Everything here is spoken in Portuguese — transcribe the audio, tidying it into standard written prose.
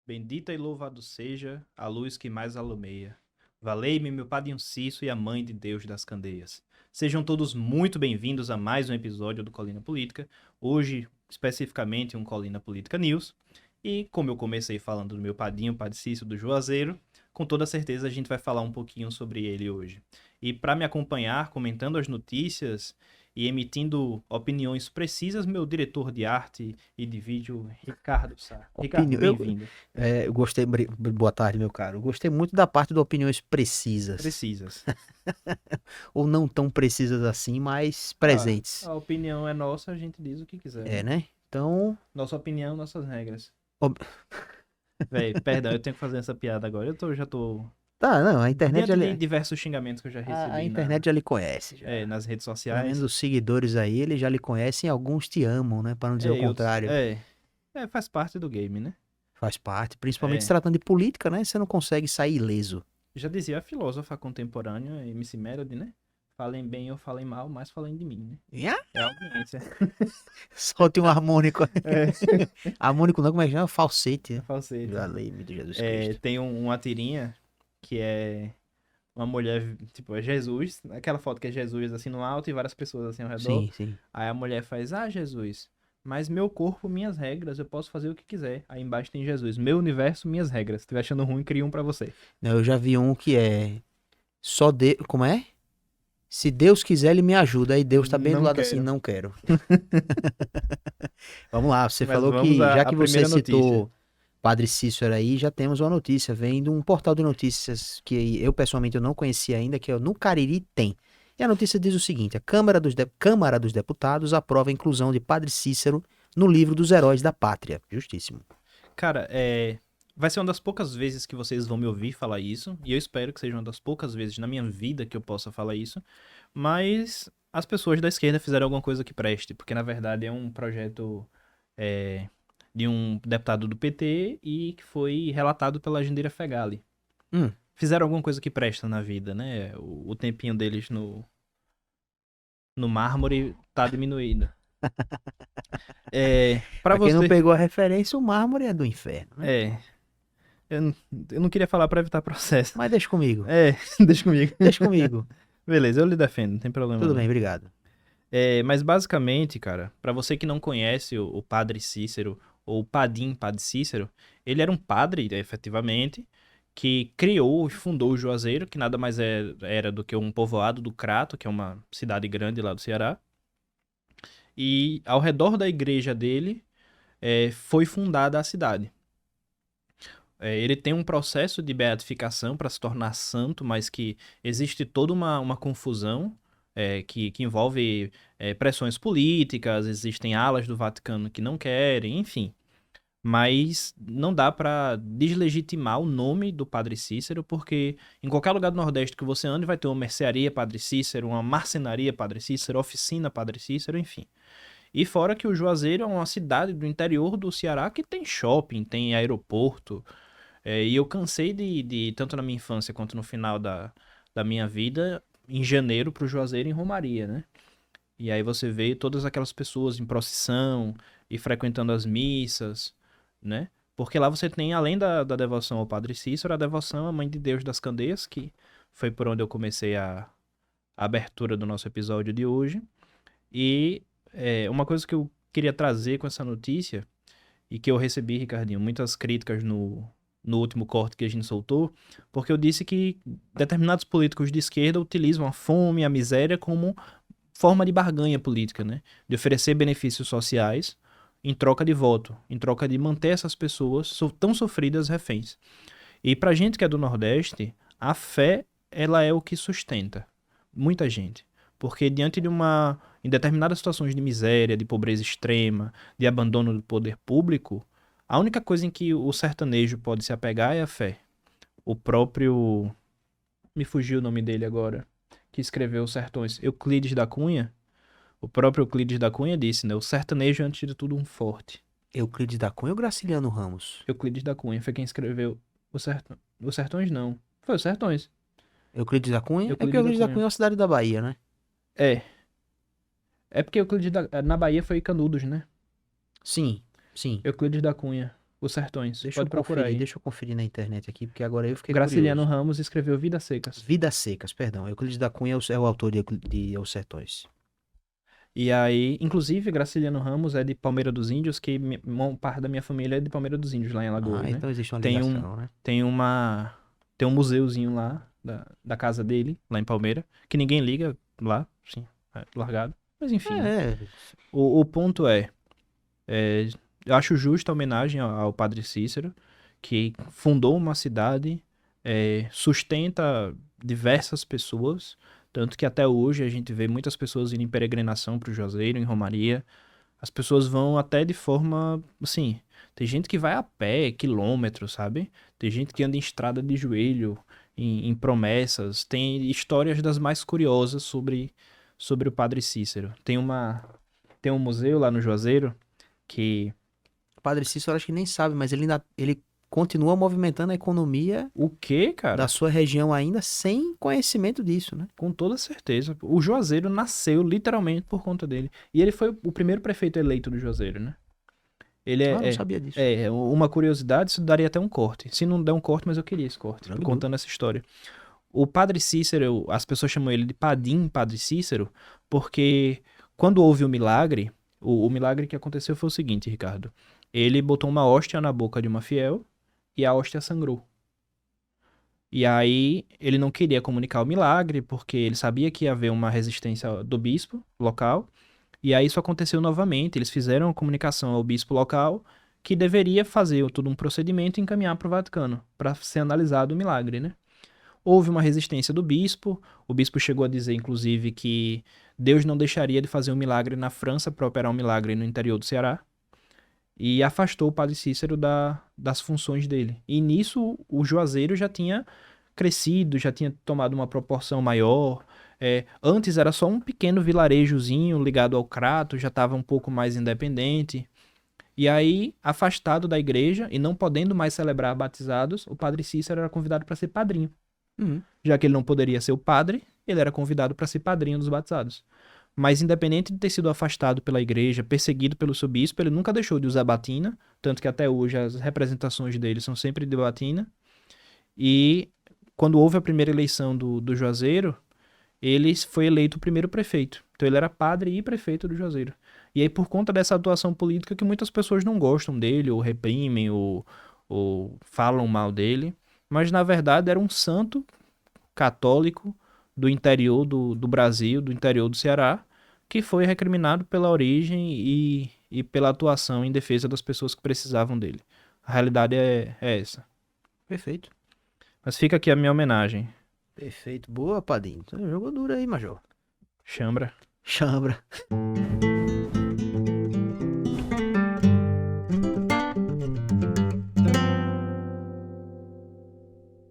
Bendita e louvado seja a luz que mais alumeia. Valei-me meu Padre Cício e a Mãe de Deus das Candeias. Sejam todos muito bem-vindos a mais um episódio do Colina Política. Hoje, especificamente, um Colina Política News. E como eu comecei falando do meu padrinho, Padre Cício do Juazeiro, com toda certeza a gente vai falar um pouquinho sobre ele hoje. E para me acompanhar, comentando as notícias e emitindo opiniões precisas, meu diretor de arte e de vídeo, Ricardo Sá. Ricardo, Opinião. bem-vindo. Eu gostei. Boa tarde, meu caro. Eu gostei muito da parte de opiniões precisas. Precisas. Ou não tão precisas assim, mas Ah, presentes. a opinião é nossa, a gente diz o que quiser, É, né? né? Então. Nossa opinião, nossas regras. ob- Véi, perdão, eu tenho que fazer essa piada agora. Já tô. Tá, não. A internet já Diante de lhe, diversos xingamentos que eu já a recebi internet já lhe conhece, já. nas redes Pelo menos sociais. os seguidores aí, eles já lhe conhecem. Alguns te amam, né? Para não dizer o E outros. contrário. Faz parte do game, né? Faz parte. Principalmente se É. tratando de política, né? Você não consegue sair ileso. Já dizia a filósofa contemporânea, MC Melody, né? Falem bem ou falem mal, mas falem de mim, né? Nhá! É a audiência. Solte um harmônico. É, Harmônico não, como é que chama? Falsete. é Né? falsete. Já lei-me de Jesus Cristo. Tem uma tirinha que é uma mulher, tipo, é Jesus, aquela foto que é Jesus assim no alto e várias pessoas assim ao redor. Sim, sim. Aí a mulher faz: "Ah, Jesus, mas meu corpo, minhas regras, eu posso fazer o que quiser." Aí embaixo tem Jesus: "Meu universo, minhas regras. Se estiver achando ruim, cria um pra você." Não, eu já vi um que é só de... Como é? Se Deus quiser, ele me ajuda. Aí Deus tá bem do Não lado assim, quero. não quero. Vamos lá, você Mas falou vamos que, já à que você primeira notícia. citou Padre Cícero aí, já temos uma notícia. Vem de um portal de notícias que eu pessoalmente eu não conhecia ainda, que é o No Cariri Tem. E a notícia diz o seguinte: a Câmara dos Deputados aprova a inclusão de Padre Cícero no livro dos heróis da pátria. Justíssimo. Cara, vai ser uma das poucas vezes que vocês vão me ouvir falar isso, e eu espero que seja uma das poucas vezes na minha vida que eu possa falar isso, mas as pessoas da esquerda fizeram alguma coisa que preste, porque na verdade é um projeto é, de um deputado do PT e que foi relatado pela Jandira Fegali. Hum, Fizeram alguma coisa que presta na vida, né? O tempinho deles no mármore tá diminuído. Pra pra quem não você. pegou a referência, o mármore é do inferno, né? É, eu não queria falar pra evitar processo. Mas deixa comigo. Deixa comigo. Deixa comigo. Beleza, eu lhe defendo, não tem problema Tudo não. bem, obrigado. Mas basicamente, cara, pra você que não conhece o Padre Cícero, ou o Padre Cícero, ele era um padre, efetivamente, que criou e fundou o Juazeiro, que nada mais era do que um povoado do Crato, que é uma cidade grande lá do Ceará. E ao redor da igreja dele foi fundada a cidade. Ele tem um processo de beatificação para se tornar santo, mas que existe toda uma confusão que envolve pressões políticas, existem alas do Vaticano que não querem, enfim. Mas não dá para deslegitimar o nome do Padre Cícero, porque em qualquer lugar do Nordeste que você ande vai ter uma mercearia Padre Cícero, uma marcenaria Padre Cícero, oficina Padre Cícero, enfim. E fora que o Juazeiro é uma cidade do interior do Ceará que tem shopping, tem aeroporto, e eu cansei tanto na minha infância quanto no final da minha vida, em janeiro pro Juazeiro em Romaria, né? E aí você vê todas aquelas pessoas em procissão e frequentando as missas, né? Porque lá você tem, além da devoção ao Padre Cícero, a devoção à Mãe de Deus das Candeias, que foi por onde eu comecei a abertura do nosso episódio de hoje. E uma coisa que eu queria trazer com essa notícia e que eu recebi, Ricardinho, muitas críticas no último corte que a gente soltou, porque eu disse que determinados políticos de esquerda utilizam a fome, a miséria como forma de barganha política, né? De oferecer benefícios sociais em troca de voto, em troca de manter essas pessoas tão sofridas reféns. E pra gente que é do Nordeste, a fé, ela é o que sustenta muita gente. Porque diante em determinadas situações de miséria, de pobreza extrema, de abandono do poder público, a única coisa em que o sertanejo pode se apegar é a fé. O próprio, me fugiu o nome dele agora, que escreveu Os Sertões, Euclides da Cunha, o próprio Euclides da Cunha disse, né? O sertanejo é antes de tudo um forte. Euclides da Cunha ou Graciliano Ramos? Euclides da Cunha foi quem escreveu Os Sertões, não. Foi Os Sertões. Euclides da Cunha? É porque Euclides da Euclides da Cunha. Cunha é uma cidade da Bahia, né? É. É porque na Bahia foi Canudos, né? Sim, sim. Euclides da Cunha. Os Sertões. Deixa Pode eu procurar conferir, aí. deixa eu conferir na internet aqui, porque agora eu fiquei Graciliano curioso. Ramos escreveu Vidas Secas. Vidas Secas, perdão. Euclides da Cunha é o autor de Os Sertões. E aí, inclusive, Graciliano Ramos é de Palmeira dos Índios, que uma parte da minha família é de Palmeira dos Índios, lá em Alagoas, Ah, né? então existe uma Tem um, ligação, né? tem uma, tem um museuzinho lá, da casa dele, lá em Palmeira, que ninguém liga lá, sim, largado. Mas enfim, né? É, O ponto é, eu acho justa a homenagem ao Padre Cícero, que fundou uma cidade, sustenta diversas pessoas, tanto que até hoje a gente vê muitas pessoas indo em peregrinação para o Juazeiro, em Romaria. As pessoas vão até de forma, assim, tem gente que vai a pé, quilômetros, sabe? Tem gente que anda em estrada de joelho, em promessas. Tem histórias das mais curiosas sobre o Padre Cícero. Tem um museu lá no Juazeiro que o Padre Cícero acho que nem sabe, mas ele continua movimentando a economia o quê, da cara? sua região ainda sem conhecimento disso, né? Com toda certeza. O Juazeiro nasceu literalmente por conta dele. E ele foi o primeiro prefeito eleito do Juazeiro, né? Ele Ah, não sabia disso. uma curiosidade, isso daria até um corte. Se não der um corte, mas eu queria esse corte, Tranquilo. contando essa história. O Padre Cícero, as pessoas chamam ele de Padim, Padre Cícero, porque quando houve o milagre, o milagre que aconteceu foi o seguinte, Ricardo. Ele botou uma hóstia na boca de uma fiel e a hóstia sangrou. E aí ele não queria comunicar o milagre, porque ele sabia que ia haver uma resistência do bispo local. E aí isso aconteceu novamente. Eles fizeram a comunicação ao bispo local, que deveria fazer todo um procedimento e encaminhar para o Vaticano, para ser analisado o milagre, né? Houve uma resistência do bispo. O bispo chegou a dizer, inclusive, que Deus não deixaria de fazer um milagre na França para operar um milagre no interior do Ceará. E afastou o Padre Cícero das funções dele. E nisso o Juazeiro já tinha crescido, já tinha tomado uma proporção maior. Antes era só um pequeno vilarejozinho ligado ao Crato, já estava um pouco mais independente. E aí, afastado da igreja e não podendo mais celebrar batizados, o Padre Cícero era convidado para ser padrinho. Uhum. Já que ele não poderia ser o padre, ele era convidado para ser padrinho dos batizados. Mas independente de ter sido afastado pela igreja, perseguido pelo seu bispo, ele nunca deixou de usar batina, tanto que até hoje as representações dele são sempre de batina. E quando houve a primeira eleição do Juazeiro, ele foi eleito o primeiro prefeito. Então ele era padre e prefeito do Juazeiro. E aí por conta dessa atuação política que muitas pessoas não gostam dele, ou reprimem, ou falam mal dele, mas na verdade era um santo católico do interior do Brasil, do interior do Ceará, que foi recriminado pela origem e pela atuação em defesa das pessoas que precisavam dele. A realidade é essa. Perfeito. Mas fica aqui a minha homenagem. Perfeito. Boa, Padinho. Então, jogou duro aí, Major. Chambra. Chambra.